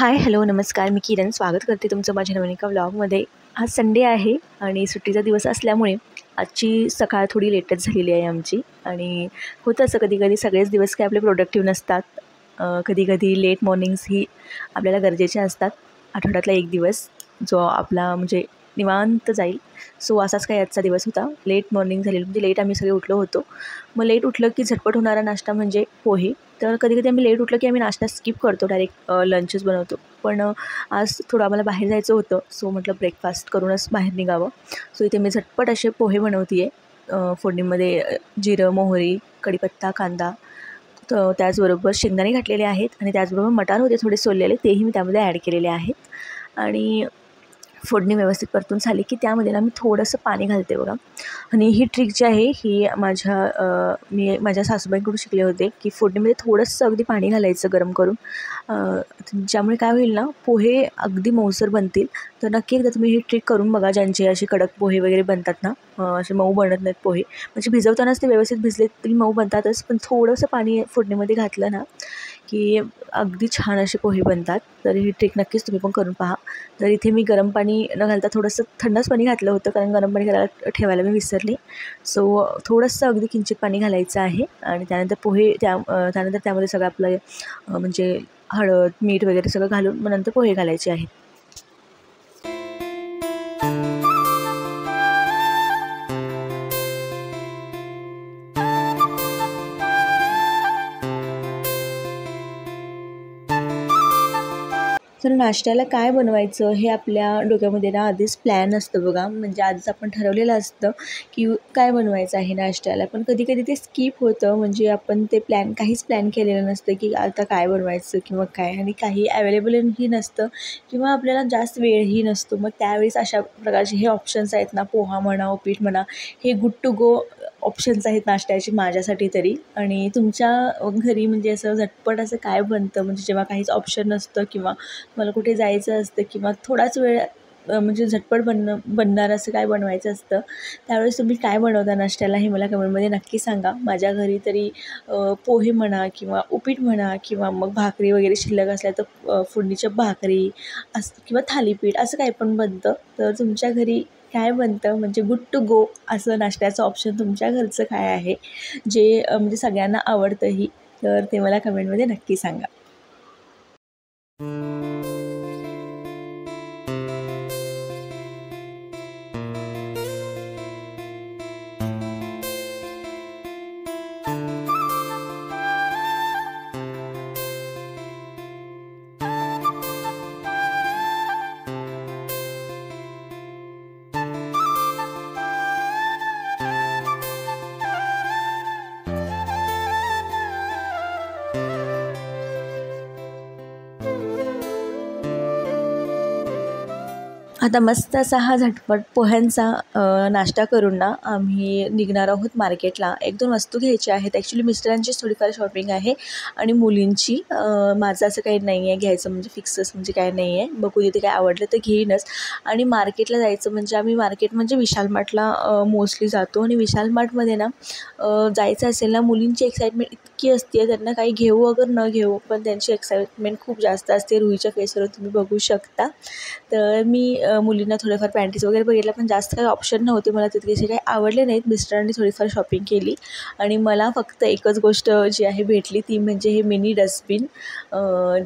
हाय, hello, नमस्कार. मी किरण स्वागत करते तुमचं माझ्या नवीन एका व्लॉगमध्ये. आज संडे आहे आणि सुट्टीचा दिवस असल्यामुळे आजची सकाळ थोडी लेटच झालेली आहे आमची. आणि होतं असं कधी-कधी सगळेच दिवस काय आपले प्रोडक्टिव्ह नसतात. कधी-कधी लेट मॉर्निंग्स ही आपल्याला गरजेच्या असतात. आठवड्यातला एक दिवस जो आपला म्हणजे निवांत जाईल. सो असाच काही आजचा दिवस होता. लेट मॉर्निंग झालेली म्हणजे लेट आम्ही सगळे उठलो होतो. मग लेट उठलं की झटपट होणारा नाश्ता म्हणजे पोहे. तर कधी-कधी आम्ही लेट उठलं की आम्ही नाश्ता स्किप करतो, डायरेक्ट लंचच बनवतो. पण आज थोडं आम्हाला बाहेर जायचं होतं, सो म्हटलं ब्रेकफास्ट करूनच बाहेर निघावं. सो इथे मी झटपट असे पोहे बनवते आहे. फोडणीमध्ये जिरं, मोहरी, कढीपत्ता, कांदा, तर त्याचबरोबर शेंगदाणे घातलेले आहेत आणि त्याचबरोबर मटार होते थोडे सोललेले, तेही मी त्यामध्ये ॲड केलेले आहेत. आणि फोडणी व्यवस्थित परतून झाली की त्यामध्ये ना मी थोडंसं पाणी घालते बघा. आणि ही ट्रिक जी आहे ही मी माझ्या सासूबाईंकडून शिकले होते की फोडणीमध्ये थोडंसं अगदी पाणी घालायचं गरम करून, ज्यामुळे काय होईल ना, पोहे अगदी मऊसर बनतील. तर नक्की एकदा तुम्ही ही ट्रिक करून बघा. ज्यांचे असे कडक पोहे वगैरे बनतात ना, असे मऊ बनत नाहीत पोहे, म्हणजे भिजवतानाच ते व्यवस्थित भिजले तरी मऊ बनतातच, पण थोडंसं पाणी फोडणीमध्ये घातलं ना की अगदी छान असे पोहे बनतात. तर ही ट्रिक नक्कीच तुम्ही पण करून पहा. तर इथे मी गरम पाणी न घालता थोडंसं थंडच पाणी घातलं होतं, कारण गरम पाणी घालायला ठेवायला मी विसरले. सो थोडंसं अगदी किंचित पाणी घालायचं आहे आणि त्यानंतर त्यानंतर त्यामध्ये सगळं आपलं म्हणजे हळद, मीठ वगैरे सगळं घालून मग नंतर पोहे घालायचे आहेत. तर नाश्त्याला काय बनवायचं हे आपल्या डोक्यामध्ये ना आधीच प्लॅन असतं बघा. म्हणजे आधीच आपण ठरवलेलं असतं की काय बनवायचं आहे नाश्त्याला, पण कधी-कधी ते स्किप होतं. म्हणजे आपण ते काहीच प्लॅन केलेलं नसतं की आता काय बनवायचं किंवा काय, आणि काही अवेलेबलही नसतं किंवा आपल्याला जास्त वेळही नसतो. मग त्यावेळेस अशा प्रकारचे हे ऑप्शन्स आहेत ना, पोहा म्हणा, उपीट म्हणा, हे गुड टू गो ऑप्शन्स आहेत नाश्त्याचे माझ्यासाठी तरी. आणि तुमच्या घरी म्हणजे असं झटपट असं काय बनतं, म्हणजे जेव्हा काहीच ऑप्शन नसतं किंवा मला कुठे जायचं असतं किंवा थोडाच वेळ म्हणजे झटपट बनणारं असं काय बनवायचं असतं, त्यावेळेस तुम्ही काय बनवता नाश्त्याला हे मला कमेंटमध्ये नक्की सांगा. माझ्या घरी तरी पोहे म्हणा किंवा उपीट म्हणा किंवा मग भाकरी वगैरे शिल्लक असल्या तर फोडणीच्या भाकरी किंवा थालीपीठ असं काही पण बनतं. तर तुमच्या घरी काय बनतं, म्हणजे गुड टू गो असं नाश्त्याचं ऑप्शन तुमच्या घरचं काय आहे जे म्हणजे सगळ्यांना आवडतंही, तर ते मला कमेंटमध्ये नक्की सांगा. आता मस्त असा हा झटपट पोह्यांचा नाश्ता करून ना आम्ही निघणार आहोत मार्केटला. 1-2 वस्तू घ्यायच्या आहेत. ॲक्च्युली मिस्टरांचीच थोडीफार शॉपिंग आहे आणि मुलींची. माझं असं काही नाही आहे घ्यायचं, म्हणजे फिक्सच म्हणजे काय नाही आहे. बघू तिथे काय आवडलं तर घेईनच. आणि मार्केटला जायचं म्हणजे आम्ही मार्केट म्हणजे विशाल मार्टला मोस्टली जातो. आणि विशाल मार्टमध्ये ना जायचं असेल ना, मुलींची एक्साइटमेंट इतकी असते, त्यांना काही घेऊ अगर न घेऊ पण त्यांची एक्साइटमेंट खूप जास्त असते. रुहीच्या फेसवर तुम्ही बघू शकता. तर मी मुलींना थोडेफार पॅन्टीज वगैरे बघितल्या, पण जास्त काही ऑप्शन नव्हते. मला तितकेसे काही आवडले नाहीत. मिस्टरांनी थोडीफार शॉपिंग केली आणि मला फक्त एकच गोष्ट जी आहे भेटली ती म्हणजे हे मिनी डस्टबिन,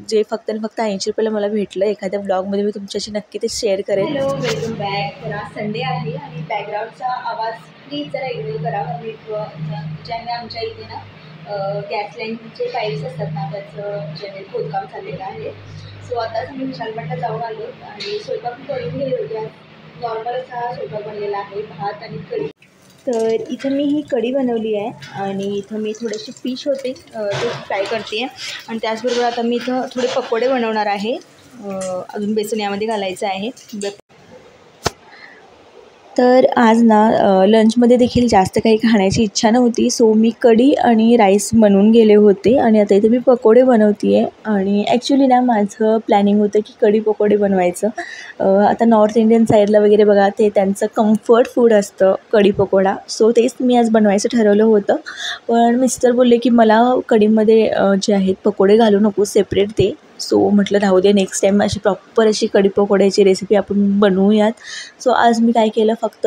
जे फक्त आणि फक्त 80 रुपयाला मला भेटलं. एखाद्या ब्लॉगमध्ये मी तुमच्याशी नक्की ते शेअर करेन. Hello, welcome back. तर आज संडे आहे आणि बॅकग्राऊंडचा आवाज प्लीज जरा इग्नोर करा. ज्याने आमच्या इथे ना गॅस लाईनचे पाईप्स असतात ना, त्याचं ज्याने खोदकाम चाललेलं आहे. सो आताच मी विशाल मार्टला जाऊन आलो आणि स्वयंपाक मी करून गेले होते. नॉर्मल असा स्वयंपाक बनलेला आहे, भात आणि कढी. तर इथं मी ही कढी बनवली आहे आणि इथं मी थोडेसे फिश होते ते फ्राय करते आहे. आणि त्याचबरोबर आता मी इथं थोडे पकोडे बनवणार आहे. अजून बेसन यामध्ये घालायचं आहे. तर आज ना लंचमध्ये देखील जास्त काही खाण्याची इच्छा नव्हती. सो मी कढी आणि राईस बनवून गेले होते आणि आता इथे मी पकोडे बनवते आहे. आणि ॲक्च्युली ना माझं प्लॅनिंग होतं की कढी पकोडे बनवायचं. आता नॉर्थ इंडियन साईडला वगैरे बघा, ते त्यांचं कम्फर्ट फूड असतं कढी पकोडा. सो तेच मी आज बनवायचं ठरवलं होतं. पण मिस्टर बोलले की मला कढीमध्ये जे आहेत पकोडे घालू नको, सेपरेट दे. सो म्हटलं राहू दे, नेक्स्ट टाईम अशी प्रॉपर अशी कढी पकोड्याची रेसिपी आपण बनवूयात. सो आज मी काय केलं, फक्त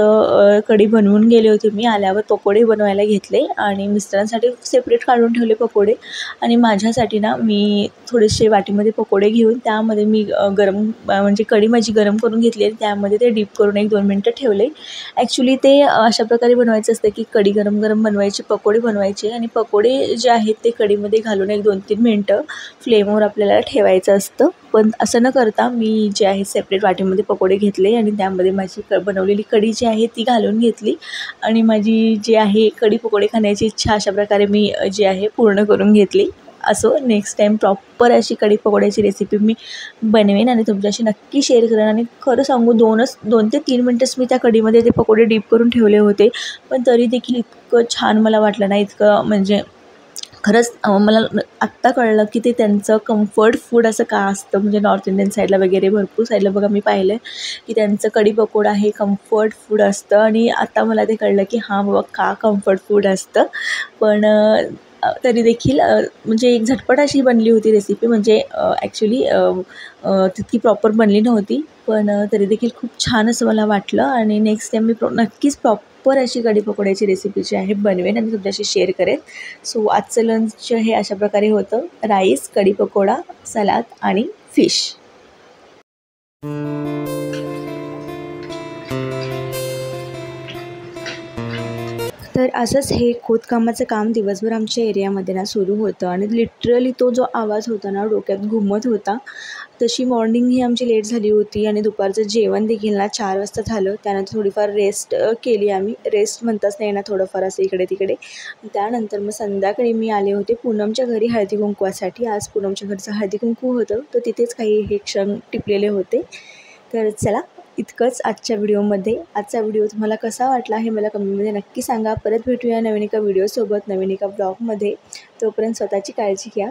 कढी बनवून गेले होते. मी आल्यावर पकोडे बनवायला घेतले आणि मिस्टरांसाठी सेपरेट काढून ठेवले पकोडे आणि माझ्यासाठी ना मी थोडेसे वाटीमध्ये पकोडे घेऊन त्यामध्ये मी गरम म्हणजे कढी माझी गरम करून घेतली आणि त्यामध्ये ते डीप करून 1-2 मिनटं ठेवले. ॲक्च्युली ते अशा प्रकारे बनवायचं असतं की कढी गरम गरम बनवायची, पकोडे बनवायचे आणि पकोडे जे आहेत ते कढीमध्ये घालून 1-2-3 मिनटं फ्लेमवर आपल्याला ठेवायचं असतं. पण असं न करता मी जे आहे सेपरेट वाटीमध्ये पकोडे घेतले आणि त्यामध्ये माझी बनवलेली कढी जी आहे ती घालून घेतली आणि माझी जी आहे कढी पकोडे खाण्याची इच्छा अशा प्रकारे मी जी आहे पूर्ण करून घेतली. असो नेक्स्ट टाईम प्रॉपर अशी कढी पकोड्याची रेसिपी मी बनवेन आणि तुमच्याशी नक्की शेअर करेन. आणि खरं सांगू 2 ते 3 मिनटंच मी त्या कढीमध्ये ते पकोडे डीप करून ठेवले होते, पण तरी देखील इतकं छान मला वाटलं ना, इतकं म्हणजे खरंच मला आत्ता कळलं की ते त्यांचं कम्फर्ट फूड असं का असतं. म्हणजे नॉर्थ इंडियन साईडला वगैरे भरपूर साईडला बघा मी पाहिलं आहे की त्यांचं कढी पकोडा हे कम्फर्ट फूड असतं आणि आता मला ते कळलं की हां बाबा का कम्फर्ट फूड असतं. पण तरी देखील म्हणजे एक झटपट अशी बनली होती रेसिपी. म्हणजे ॲक्च्युली तितकी प्रॉपर बनली नव्हती, पण तरी देखील खूप छान असं मला वाटलं आणि नेक्स्ट टाईम मी नक्कीच प्रॉपर अशी कढी पकोड्याची रेसिपी जी आहे बनवेन आणि तुमच्याशी शेअर करेन. सो आजचं लंच हे अशा प्रकारे होतं, राईस, कढी पकोडा, सलाद आणि फिश. तर असंच हे खोदकामाचं काम दिवसभर आमच्या एरियामध्ये ना सुरू होतं आणि लिटरली तो जो आवाज होता ना डोक्यात घुमत होता. तशी मॉर्निंग ही आमची लेट झाली होती आणि दुपारचं जेवण देखील ना 4 वाजता झालं. त्यानंतर थोडीफार रेस्ट केली आम्ही. रेस्ट म्हणताच नाही ना, थोडंफार असं इकडे तिकडे. त्यानंतर मग संध्याकाळी मी आले होते पूनमच्या घरी हळदी कुंकवासाठी. आज पूनमच्या घरचं हळदी कुंकू होतं, तर तिथेच काही हे क्षण टिपलेले होते. तर चला इतकंच आजच्या व्हिडिओमध्ये. आजचा व्हिडिओ तुम्हाला कसा वाटला हे मला कमेंटमध्ये नक्की सांगा. परत भेटूया नवीन एका व्हिडिओसोबत, नवीन एका ब्लॉगमध्ये. तोपर्यंत स्वतःची काळजी घ्या.